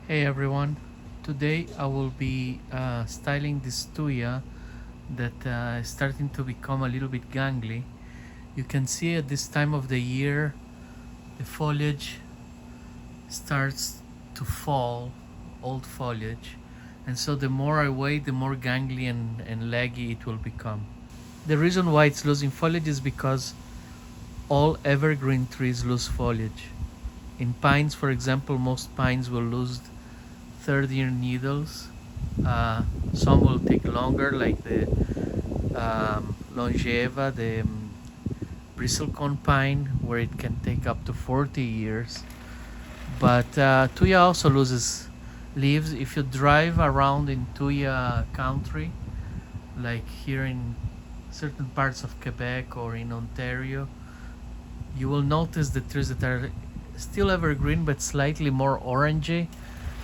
Hey everyone, today I will be styling this tuya that is starting to become a little bit gangly. You can see at this time of the year the foliage starts to fall, old foliage, and so the more I wait, the more gangly and laggy it will become. The reason why it's losing foliage is because all evergreen trees lose foliage. In pines, for example, most pines will lose third year needles. Some will take longer, like the longeva, the bristlecone pine, where it can take up to 40 years. But tuya also loses leaves. If you drive around in tuya country, like here in certain parts of Quebec or in Ontario, you will notice the trees that are still evergreen but slightly more orangey,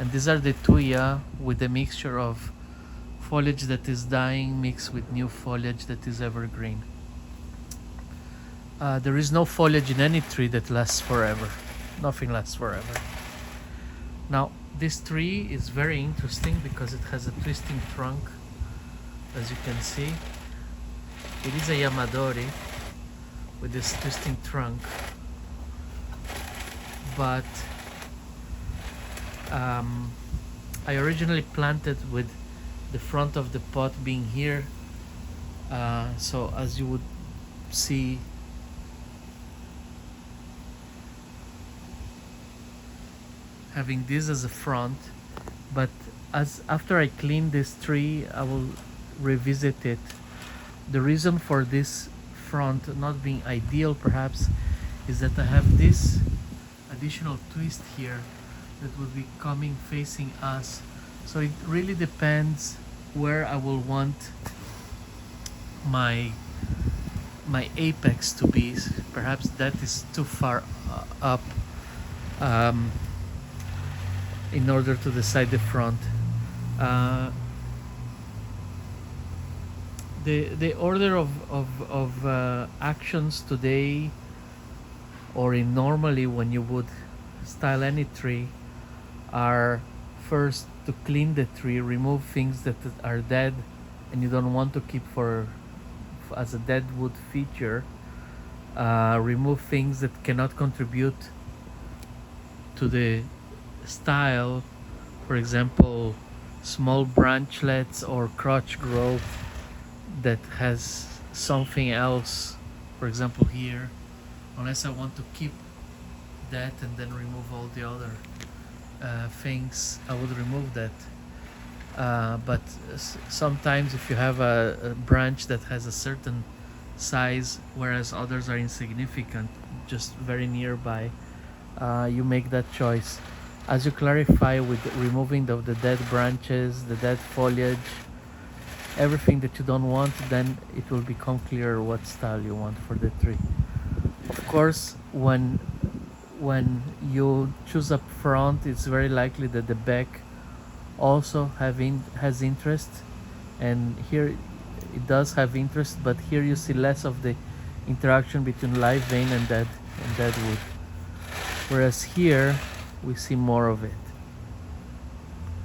and these are the tuya with a mixture of foliage that is dying mixed with new foliage that is evergreen. There is no foliage in any tree that lasts forever. Nothing lasts forever. Now, this tree is very interesting because it has a twisting trunk, as you can see. It is a Yamadori with this twisting trunk, but I originally planted with the front of the pot being here, so as you would see, having this as a front, but as after I clean this tree I will revisit it. The reason for this front not being ideal perhaps is that I have this additional twist here that will be coming facing us, so it really depends where I will want my apex to be. Perhaps that is too far up um, in order to decide the front. Uh, the order of actions today, or in normally when you would style any tree, are first to clean the tree, remove things that are dead and you don't want to keep for as a deadwood feature, remove things that cannot contribute to the style, for example small branchlets or crotch growth that has something else, for example here, unless I want to keep that and then remove all the other things, I would remove that. But sometimes if you have a branch that has a certain size whereas others are insignificant, just very nearby, you make that choice. As you clarify with removing the dead branches, the dead foliage, everything that you don't want, then it will become clearer what style you want for the tree. Of course, when you choose up front, it's very likely that the back also has interest, and here it does have interest, but here you see less of the interaction between live vein and dead wood, whereas here we see more of it,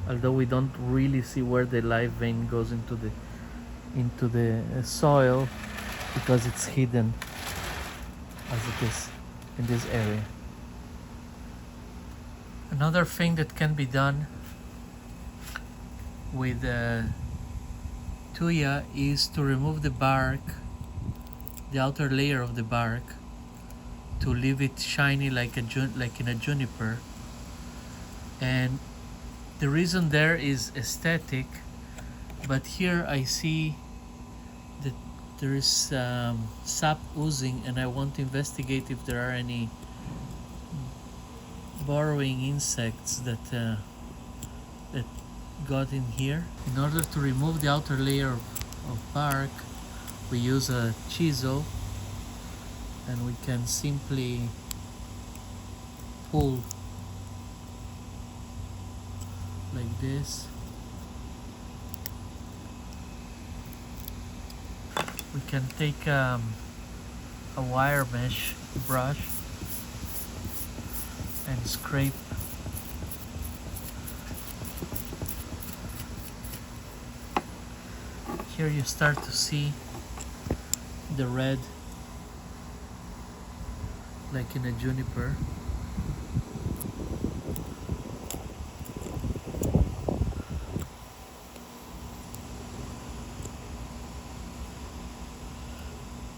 although we don't really see where the live vein goes into the soil because it's hidden as it is in this area. Another thing that can be done with tuya is to remove the bark, the outer layer of the bark, to leave it shiny like in a juniper. And the reason there is aesthetic, but here I see that there is sap oozing, and I want to investigate if there are any burrowing insects that got in here. In order to remove the outer layer of bark, we use a chisel, and we can simply pull like this. We can take a wire mesh brush and scrape Here you start to see the red like in a juniper.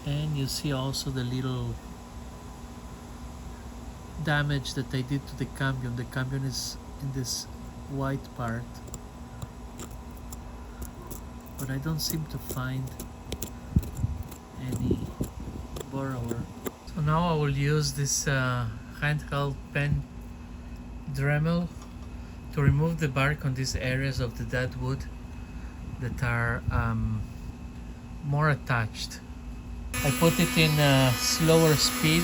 And you see also the little damage that I did to the cambium. The cambium is in this white part, but I don't seem to find any borrower. So now I will use this handheld pen Dremel to remove the bark on these areas of the deadwood that are more attached. I put it in a slower speed,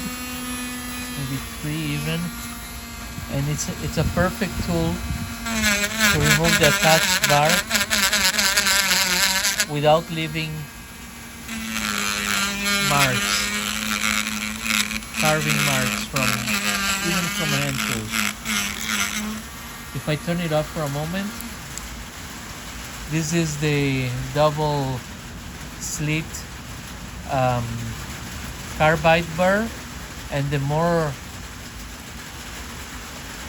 maybe 3 even, and it's a perfect tool to remove the attached bark without leaving marks, carving marks even from a hand tool. If I turn it off for a moment, this is the double slit carbide burr, and the more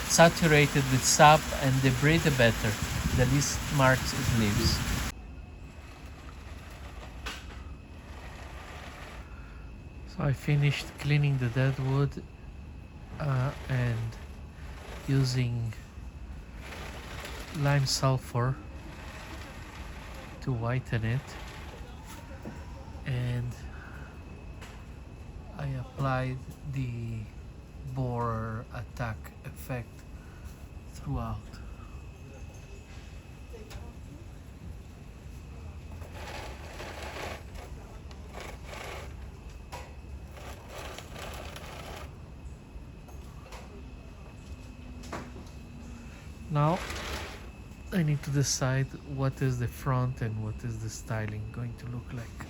saturated with sap and debris, the better. The least marks it leaves. So I finished cleaning the deadwood and using lime sulfur to whiten it, and I applied the borer attack effect throughout. Now I need to decide what is the front and what is the styling going to look like.